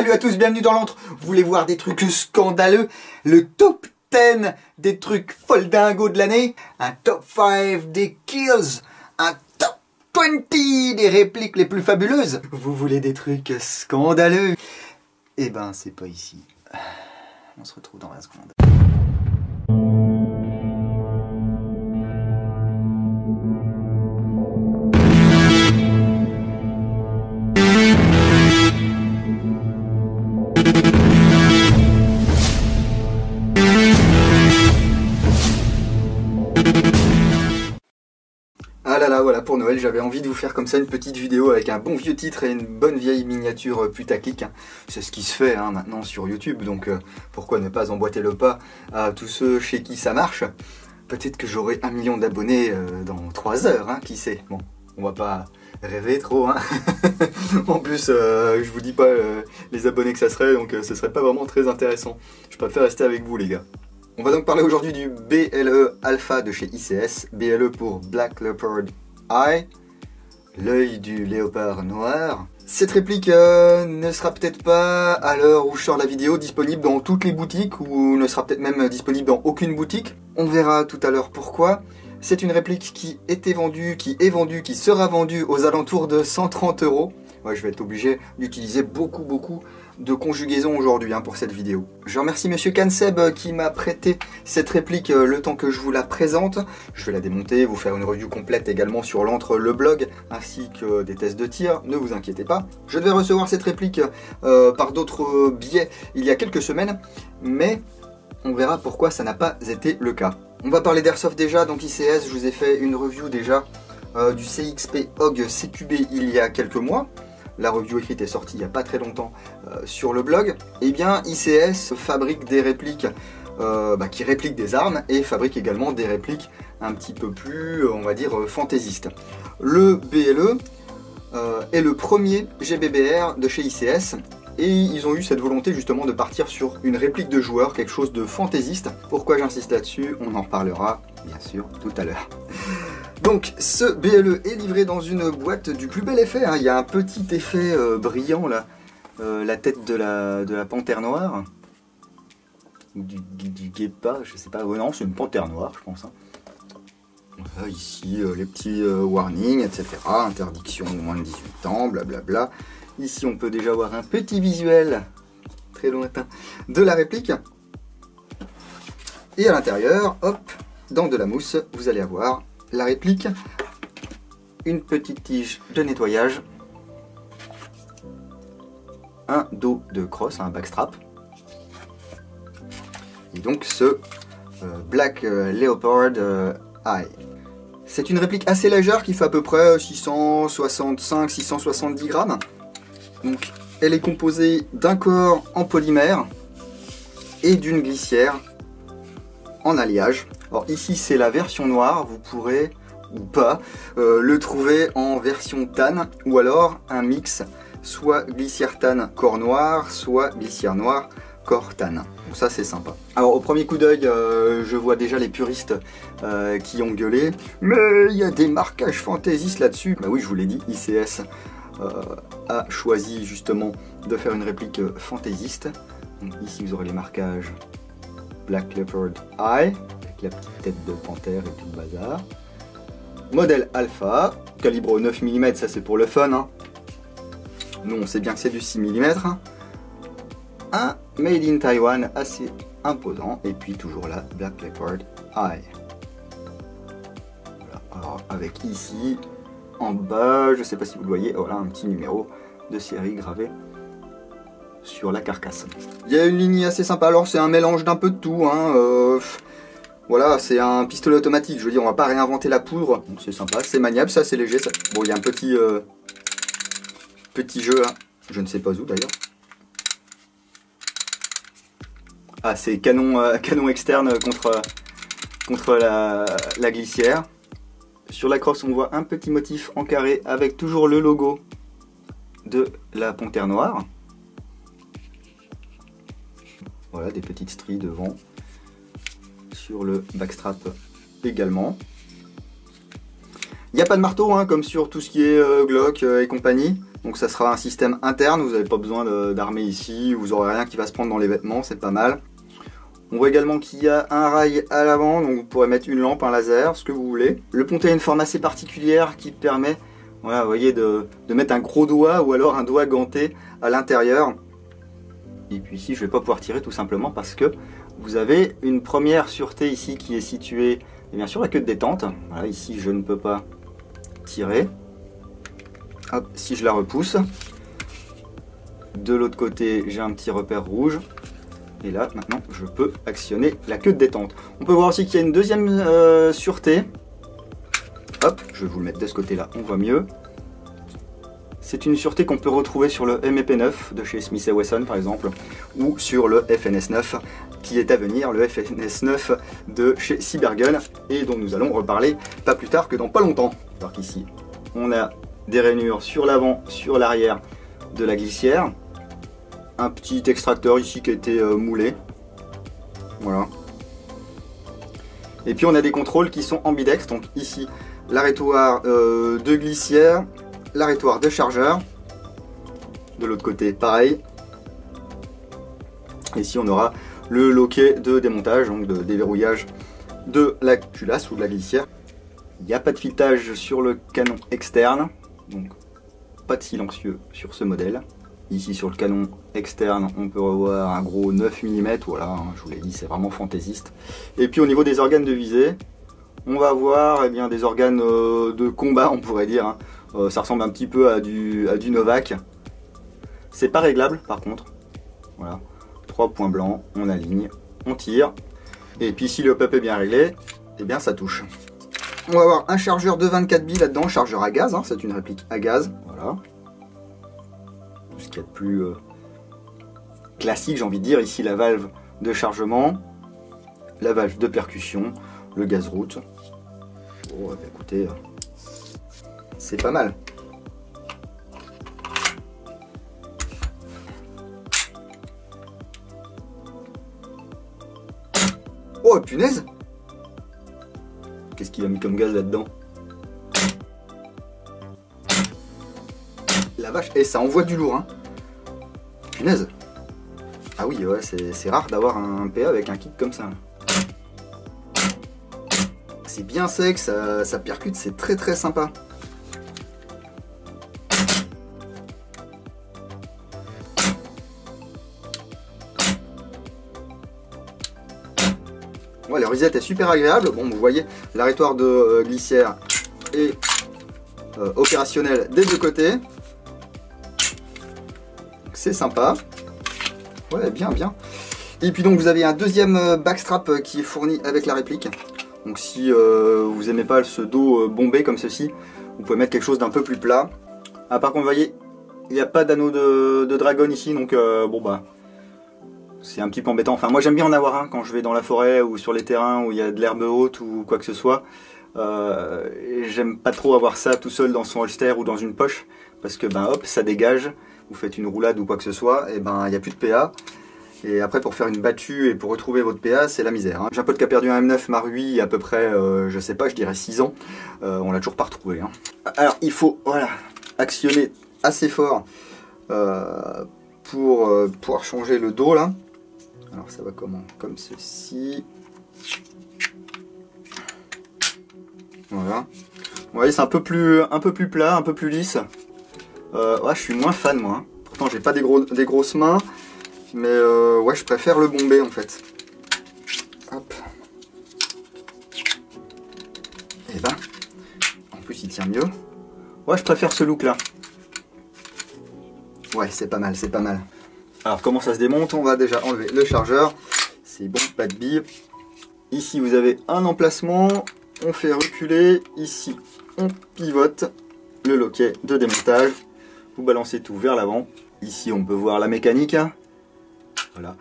Salut à tous, bienvenue dans l'antre. Vous voulez voir des trucs scandaleux? Le top 10 des trucs foldingos de l'année? Un top 5 des kills? Un top 20 des répliques les plus fabuleuses? Vous voulez des trucs scandaleux? Eh ben, c'est pas ici. On se retrouve dans 20 secondes. Ah là là, voilà, pour Noël, j'avais envie de vous faire comme ça une petite vidéo avec un bon vieux titre et une bonne vieille miniature putaclic. C'est ce qui se fait maintenant sur YouTube, donc pourquoi ne pas emboîter le pas à tous ceux chez qui ça marche? Peut-être que j'aurai 1 million d'abonnés dans 3 heures, qui sait. Bon, on va pas rêver trop, En plus, je vous dis pas les abonnés que ça serait, donc ce serait pas vraiment très intéressant. Je préfère rester avec vous, les gars. On va donc parler aujourd'hui du BLE Alpha de chez ICS, BLE pour Black Leopard Eye, l'œil du léopard noir. Cette réplique ne sera peut-être pas, à l'heure où je sors la vidéo, disponible dans toutes les boutiques, ou ne sera peut-être même disponible dans aucune boutique. On verra tout à l'heure pourquoi. C'est une réplique qui était vendue, qui sera vendue aux alentours de 130 €. Ouais, je vais être obligé d'utiliser beaucoup de conjugaisons aujourd'hui pour cette vidéo. Je remercie Monsieur Canseb qui m'a prêté cette réplique le temps que je vous la présente. Je vais la démonter, vous faire une review complète également sur l'antre, le blog, ainsi que des tests de tir, ne vous inquiétez pas. Je devais recevoir cette réplique par d'autres biais il y a quelques semaines, mais on verra pourquoi ça n'a pas été le cas. On va parler d'Airsoft déjà, donc ICS, je vous ai fait une review déjà du CXP Hog CQB il y a quelques mois. La review écrite est sortie il n'y a pas très longtemps sur le blog. Eh bien, ICS fabrique des répliques qui répliquent des armes et fabrique également des répliques un petit peu plus, on va dire, fantaisistes. Le BLE est le premier GBBR de chez ICS et ils ont eu cette volonté justement de partir sur une réplique de joueur, quelque chose de fantaisiste. Pourquoi j'insiste là-dessus? On en reparlera bien sûr tout à l'heure. Donc ce BLE est livré dans une boîte du plus bel effet, Il y a un petit effet brillant là, la tête de la panthère noire, du guépard, je sais pas, non c'est une panthère noire je pense. Ici les petits warnings, etc. Interdiction de moins de 18 ans, blablabla. Ici on peut déjà voir un petit visuel très lointain de la réplique. Et à l'intérieur, hop, dans de la mousse, vous allez avoir la réplique, une petite tige de nettoyage, un dos de crosse, un backstrap, et donc ce Black Leopard Eye. C'est une réplique assez légère qui fait à peu près 665-670 grammes. Donc elle est composée d'un corps en polymère et d'une glissière en alliage. Alors ici c'est la version noire, vous pourrez ou pas le trouver en version tan ou alors un mix, soit glissière tan corps noir, soit glissière noire corps tan. Donc ça c'est sympa. Alors au premier coup d'œil je vois déjà les puristes qui ont gueulé, mais il y a des marquages fantaisistes là-dessus. Bah oui, je vous l'ai dit, ICS a choisi justement de faire une réplique fantaisiste. Donc ici vous aurez les marquages Black Leopard Eye, la petite tête de panthère et tout le bazar. Modèle Alpha, calibre 9 mm, ça c'est pour le fun. Nous on sait bien que c'est du 6 mm. Un Made in Taiwan assez imposant. Et puis toujours la Black Leopard Eye. Voilà. Alors avec ici, en bas, je sais pas si vous le voyez, voilà un petit numéro de série gravé sur la carcasse. Il y a une ligne assez sympa, alors c'est un mélange d'un peu de tout. Voilà, c'est un pistolet automatique, je veux dire, on va pas réinventer la poudre, donc c'est sympa, c'est maniable, ça c'est léger. Ça... Bon, il y a un petit jeu, je ne sais pas où d'ailleurs. Ah, c'est canon externe contre la glissière. Sur la crosse, on voit un petit motif en carré avec toujours le logo de la panthère noire. Voilà, des petites stries devant. Sur le backstrap également. Il n'y a pas de marteau, comme sur tout ce qui est Glock et compagnie. Donc ça sera un système interne, vous n'avez pas besoin d'armer ici, vous n'aurez rien qui va se prendre dans les vêtements, c'est pas mal. On voit également qu'il y a un rail à l'avant, donc vous pourrez mettre une lampe, un laser, ce que vous voulez. Le pontet a une forme assez particulière qui permet, voilà, vous voyez, de mettre un gros doigt ou alors un doigt ganté à l'intérieur. Et puis ici, je ne vais pas pouvoir tirer tout simplement parce que vous avez une première sûreté ici qui est située, et bien sûr, la queue de détente. Voilà, ici, je ne peux pas tirer. Hop, si je la repousse. De l'autre côté, j'ai un petit repère rouge. Et là, maintenant, je peux actionner la queue de détente. On peut voir aussi qu'il y a une deuxième sûreté. Hop, je vais vous le mettre de ce côté-là, on voit mieux. C'est une sûreté qu'on peut retrouver sur le MEP9 de chez Smith & Wesson par exemple, ou sur le FNS9 qui est à venir, le FNS9 de chez Cybergun, et dont nous allons reparler pas plus tard que dans pas longtemps. Alors qu'ici, on a des rainures sur l'avant, sur l'arrière de la glissière. Un petit extracteur ici qui a été moulé. Voilà. Et puis on a des contrôles qui sont ambidextres, donc ici l'arrêtoir de glissière, l'arrêtoir de chargeur, de l'autre côté pareil. Ici on aura le loquet de démontage, donc de déverrouillage de la culasse ou de la glissière. Il n'y a pas de filetage sur le canon externe, donc pas de silencieux sur ce modèle. Ici sur le canon externe on peut revoir un gros 9 mm, voilà, hein, je vous l'ai dit, c'est vraiment fantaisiste. Et puis au niveau des organes de visée, on va avoir eh bien, des organes de combat, on pourrait dire, hein. Ça ressemble un petit peu à du Novak. C'est pas réglable par contre. Voilà. 3 points blancs, on aligne, on tire. Et puis si le hop-up est bien réglé, eh bien ça touche. On va avoir un chargeur de 24 billes là-dedans, chargeur à gaz, hein, c'est une réplique à gaz. Voilà. Tout ce qu'il y a de plus classique, j'ai envie de dire. Ici la valve de chargement, la valve de percussion, le gaz route. Oh, bah, écoutez, c'est pas mal. Oh punaise! Qu'est-ce qu'il a mis comme gaz là-dedans? La vache, et ça envoie du lourd, hein. Punaise! Ah oui, ouais, c'est rare d'avoir un PA avec un kit comme ça. C'est bien sec, ça percute, c'est très très sympa. Ouais, la risette est super agréable. Bon, vous voyez, l'arrêtoir de glissière est opérationnel des deux côtés. C'est sympa. Ouais, bien, bien. Et puis donc vous avez un deuxième backstrap qui est fourni avec la réplique. Donc si vous aimez pas ce dos bombé comme ceci, vous pouvez mettre quelque chose d'un peu plus plat. Ah, par contre, vous voyez, il n'y a pas d'anneau de dragon ici, donc bon bah, c'est un petit peu embêtant. Enfin, moi j'aime bien en avoir un quand je vais dans la forêt ou sur les terrains où il y a de l'herbe haute ou quoi que ce soit. J'aime pas trop avoir ça tout seul dans son holster ou dans une poche, parce que ben hop, ça dégage. Vous faites une roulade ou quoi que ce soit, et ben il n'y a plus de PA. Et après pour faire une battue et pour retrouver votre PA, c'est la misère, hein. J'ai un pote qui a perdu un M9 Marui il y a à peu près, je sais pas, je dirais 6 ans. On l'a toujours pas retrouvé, hein. Alors il faut, voilà, actionner assez fort pour pouvoir changer le dos là. Alors ça va comment? Comme ceci. Voilà. Vous voyez, c'est un peu plus plat, un peu plus lisse. Ouais, je suis moins fan moi, hein. Pourtant j'ai pas des grosses mains, mais ouais, je préfère le bombé en fait. Hop. Et ben, en plus il tient mieux. Ouais, je préfère ce look là. Ouais, c'est pas mal, c'est pas mal. Alors comment ça se démonte? On va déjà enlever le chargeur. C'est bon, pas de billes. Ici vous avez un emplacement. On fait reculer. Ici on pivote le loquet de démontage. Vous balancez tout vers l'avant. Ici on peut voir la mécanique. Voilà.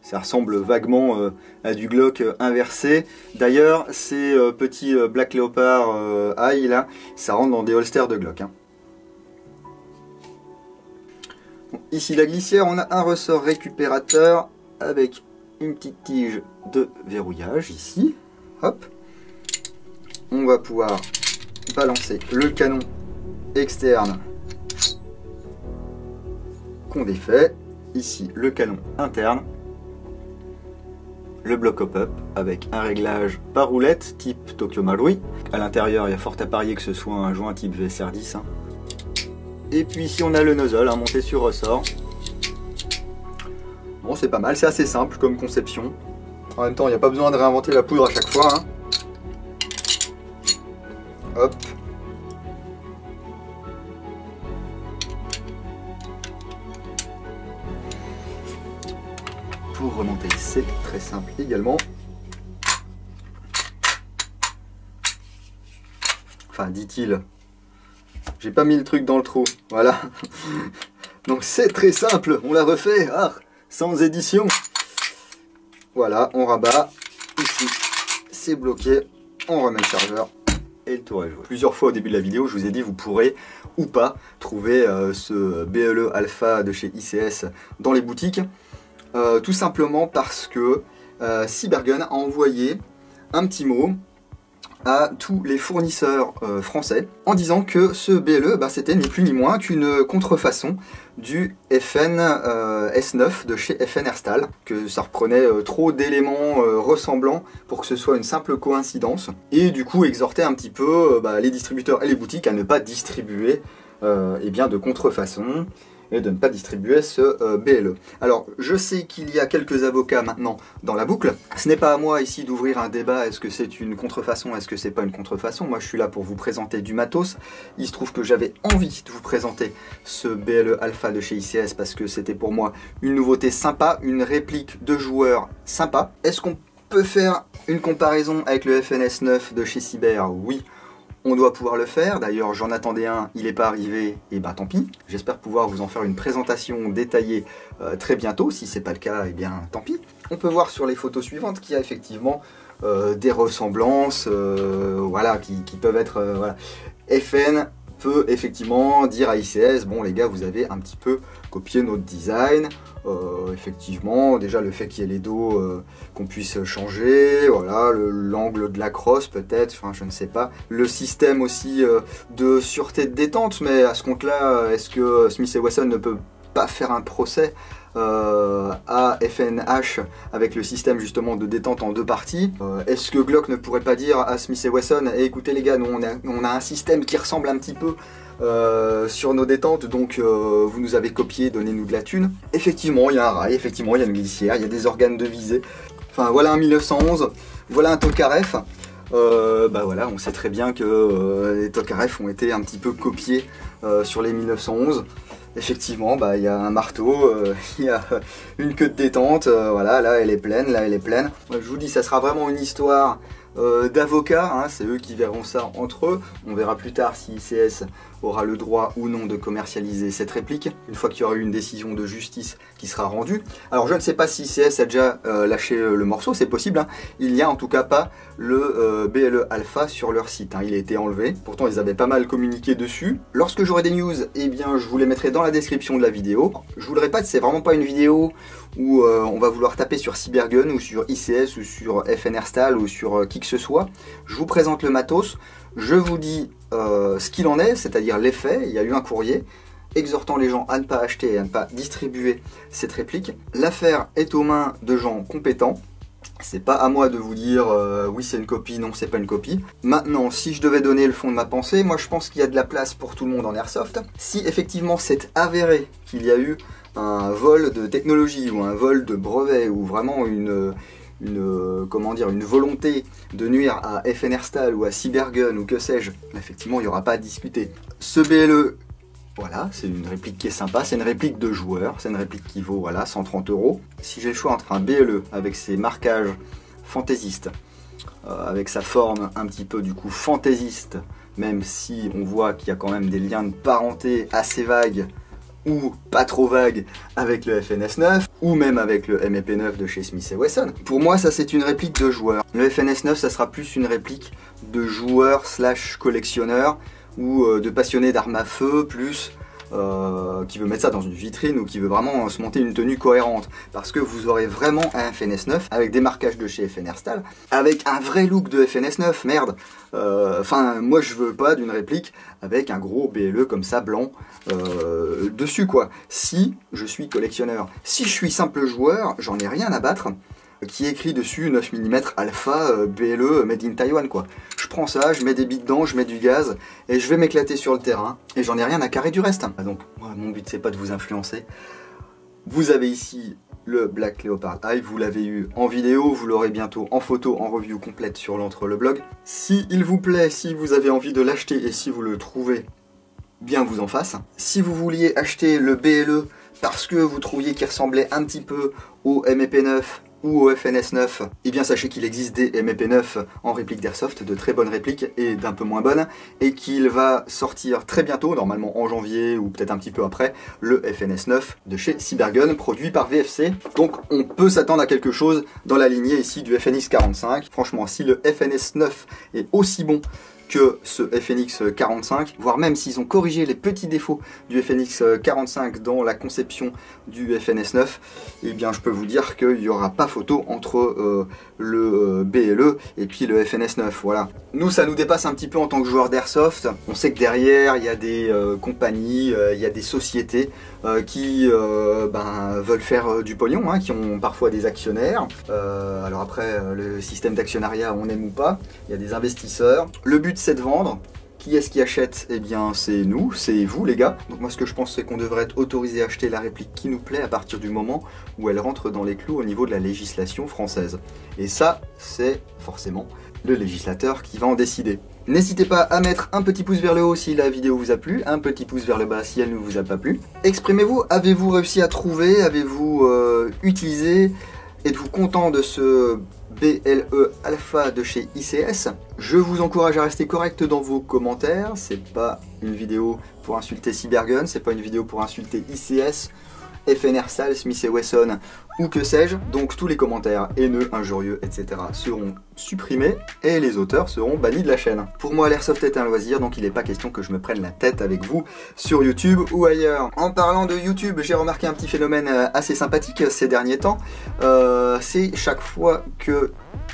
Ça ressemble vaguement à du Glock inversé. D'ailleurs, ces petits Black Leopard High là, ça rentre dans des holsters de Glock, hein. Bon, ici la glissière, on a un ressort récupérateur avec une petite tige de verrouillage ici. Hop. On va pouvoir balancer le canon externe qu'on défait. Ici, le canon interne. Le bloc hop-up avec un réglage par roulette type Tokyo Marui. À l'intérieur, il y a fort à parier que ce soit un joint type VSR10. Hein. Et puis ici, on a le nozzle monté sur ressort. Bon, c'est pas mal, c'est assez simple comme conception. En même temps, il n'y a pas besoin de réinventer la poudre à chaque fois. Hein. Hop. Pour remonter, c'est très simple également. Enfin, dit-il. J'ai pas mis le truc dans le trou. Voilà. Donc c'est très simple. On l'a refait. Ah, sans édition. Voilà, on rabat. Ici, c'est bloqué. On remet le chargeur. Et le tour est joué. Plusieurs fois au début de la vidéo, je vous ai dit vous pourrez ou pas trouver ce BLE Alpha de chez ICS dans les boutiques. Tout simplement parce que Cybergun a envoyé un petit mot à tous les fournisseurs français en disant que ce BLE c'était ni plus ni moins qu'une contrefaçon du FN S9 de chez FN Herstal, que ça reprenait trop d'éléments ressemblants pour que ce soit une simple coïncidence, et du coup exhortait un petit peu les distributeurs et les boutiques à ne pas distribuer de contrefaçon et de ne pas distribuer ce BLE. Alors, je sais qu'il y a quelques avocats maintenant dans la boucle. Ce n'est pas à moi ici d'ouvrir un débat, est-ce que c'est une contrefaçon, est-ce que c'est pas une contrefaçon. Moi, je suis là pour vous présenter du matos. Il se trouve que j'avais envie de vous présenter ce BLE Alpha de chez ICS parce que c'était pour moi une nouveauté sympa, une réplique de joueur sympa. Est-ce qu'on peut faire une comparaison avec le FNS 9 de chez Cyber? Oui. On doit pouvoir le faire, d'ailleurs j'en attendais un, il n'est pas arrivé, et bah tant pis. J'espère pouvoir vous en faire une présentation détaillée très bientôt, si c'est pas le cas, et bien tant pis. On peut voir sur les photos suivantes qu'il y a effectivement des ressemblances, voilà, qui peuvent être... voilà. FN peut effectivement dire à ICS, bon les gars vous avez un petit peu copié notre design, effectivement déjà le fait qu'il y ait les dos qu'on puisse changer, voilà, l'angle de la crosse peut-être, enfin je ne sais pas, le système aussi de sûreté de détente, mais à ce compte là est-ce que Smith & Wesson ne peut pas faire un procès à FNH avec le système justement de détente en deux parties? Est-ce que Glock ne pourrait pas dire à Smith & Wesson, écoutez les gars, nous on a un système qui ressemble un petit peu sur nos détentes, donc vous nous avez copié, donnez-nous de la thune. Effectivement, il y a un rail, effectivement, il y a une glissière, il y a des organes de visée. Enfin, voilà un 1911, voilà un Tokarev. Voilà, on sait très bien que les Tokarev ont été un petit peu copiés sur les 1911. Effectivement, il y a un marteau, il y a une queue de détente, voilà, là elle est pleine, là elle est pleine. Je vous dis, ça sera vraiment une histoire d'avocats, hein, c'est eux qui verront ça entre eux. On verra plus tard si ICS aura le droit ou non de commercialiser cette réplique, une fois qu'il y aura eu une décision de justice qui sera rendue. Alors je ne sais pas si ICS a déjà lâché le morceau, c'est possible, hein. Il n'y a en tout cas pas le BLE Alpha sur leur site, hein. Il a été enlevé, pourtant ils avaient pas mal communiqué dessus. Lorsque j'aurai des news, eh bien je vous les mettrai dans la description de la vidéo. Je vous le répète, c'est vraiment pas une vidéo où on va vouloir taper sur Cybergun ou sur ICS ou sur FN Herstal ou sur qui que ce soit. Je vous présente le matos, je vous dis ce qu'il en est, c'est-à-dire les faits. Il y a eu un courrier exhortant les gens à ne pas acheter et à ne pas distribuer cette réplique. L'affaire est aux mains de gens compétents. C'est pas à moi de vous dire oui c'est une copie, non c'est pas une copie. Maintenant, si je devais donner le fond de ma pensée, moi je pense qu'il y a de la place pour tout le monde en airsoft. Si effectivement c'est avéré qu'il y a eu un vol de technologie ou un vol de brevet ou vraiment une volonté de nuire à FN Herstal ou à Cybergun ou que sais-je, effectivement il n'y aura pas à discuter. Ce BLE, voilà, c'est une réplique qui est sympa, c'est une réplique de joueur, c'est une réplique qui vaut voilà, 130 €. Si j'ai le choix entre un BLE avec ses marquages fantaisistes, avec sa forme un petit peu du coup fantaisiste, même si on voit qu'il y a quand même des liens de parenté assez vagues, ou pas trop vague avec le FNS 9, ou même avec le MEP 9 de chez Smith & Wesson. Pour moi, ça c'est une réplique de joueur. Le FNS 9, ça sera plus une réplique de joueur slash collectionneur, ou de passionné d'armes à feu, plus qui veut mettre ça dans une vitrine ou qui veut vraiment se monter une tenue cohérente. Parce que vous aurez vraiment un FNS9 avec des marquages de chez FNR Style, avec un vrai look de FNS9, merde. Enfin, moi je veux pas d'une réplique avec un gros BLE comme ça, blanc, dessus quoi. Si je suis collectionneur, si je suis simple joueur, j'en ai rien à battre qui est écrit dessus 9 mm alpha BLE made in Taiwan quoi. Je prends ça, je mets des billes dedans, je mets du gaz et je vais m'éclater sur le terrain et j'en ai rien à carrer du reste. Donc moi, mon but c'est pas de vous influencer. Vous avez ici le Black Leopard Eye, vous l'avez eu en vidéo, vous l'aurez bientôt en photo, en review complète sur l'entre le blog. Si il vous plaît, si vous avez envie de l'acheter et si vous le trouvez bien vous en face. Si vous vouliez acheter le BLE parce que vous trouviez qu'il ressemblait un petit peu au MEP9 ou au FNS9, et bien sachez qu'il existe des MEP9 en réplique d'Airsoft, de très bonnes répliques et d'un peu moins bonnes, et qu'il va sortir très bientôt, normalement en janvier ou peut-être un petit peu après, le FNS9 de chez Cybergun, produit par VFC. Donc on peut s'attendre à quelque chose dans la lignée ici du FNX 45. Franchement, si le FNS9 est aussi bon que ce FNX 45, voire même s'ils ont corrigé les petits défauts du FNX 45 dans la conception du FNS9, eh bien je peux vous dire qu'il n'y aura pas photo entre le BLE et puis le FNS9, voilà. Nous, ça nous dépasse un petit peu en tant que joueurs d'airsoft. On sait que derrière, il y a des compagnies, il y a des sociétés qui veulent faire du pognon, hein, qui ont parfois des actionnaires. Alors après, le système d'actionnariat, on aime ou pas, il y a des investisseurs. Le but, c'est de vendre. Qui est-ce qui achète? Eh bien c'est nous, c'est vous les gars. Donc moi ce que je pense c'est qu'on devrait être autorisé à acheter la réplique qui nous plaît à partir du moment où elle rentre dans les clous au niveau de la législation française. Et ça c'est forcément le législateur qui va en décider. N'hésitez pas à mettre un petit pouce vers le haut si la vidéo vous a plu, un petit pouce vers le bas si elle ne vous a pas plu. Exprimez-vous, avez-vous réussi à trouver, avez-vous utilisé? Êtes-vous content de ce BLE Alpha de chez ICS? Je vous encourage à rester correct dans vos commentaires. C'est pas une vidéo pour insulter Cybergun, c'est pas une vidéo pour insulter ICS, FNR Style, Smith & Wesson ou que sais-je. Donc tous les commentaires haineux, injurieux, etc. seront supprimés et les auteurs seront bannis de la chaîne. Pour moi, l'airsoft est un loisir, donc il n'est pas question que je me prenne la tête avec vous sur YouTube ou ailleurs. En parlant de YouTube, j'ai remarqué un petit phénomène assez sympathique ces derniers temps. C'est chaque fois que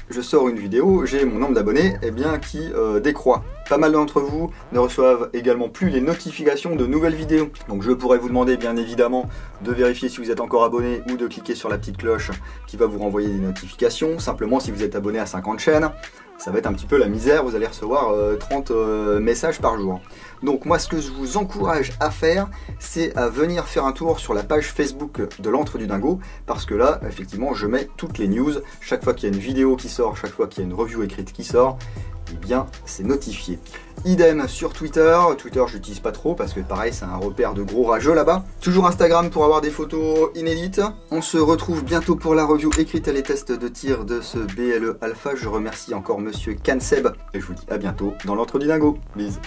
je sors une vidéo, j'ai mon nombre d'abonnés qui décroît. Pas mal d'entre vous ne reçoivent également plus les notifications de nouvelles vidéos. Donc je pourrais vous demander bien évidemment de vérifier si vous êtes encore abonné ou de cliquer sur la petite cloche qui va vous renvoyer des notifications. Simplement si vous êtes abonné à 50 chaînes, ça va être un petit peu la misère, vous allez recevoir 30 messages par jour. Donc moi ce que je vous encourage à faire, c'est à venir faire un tour sur la page Facebook de l'Antre du Dingo, parce que là effectivement je mets toutes les news, chaque fois qu'il y a une vidéo qui sort, chaque fois qu'il y a une review écrite qui sort, eh bien c'est notifié. Idem sur Twitter, Twitter j'utilise pas trop parce que pareil c'est un repère de gros rageux là-bas. Toujours Instagram pour avoir des photos inédites. On se retrouve bientôt pour la review écrite et les tests de tir de ce BLE Alpha. Je remercie encore monsieur Kanseb et je vous dis à bientôt dans l'Antre du Dingo. Bisous.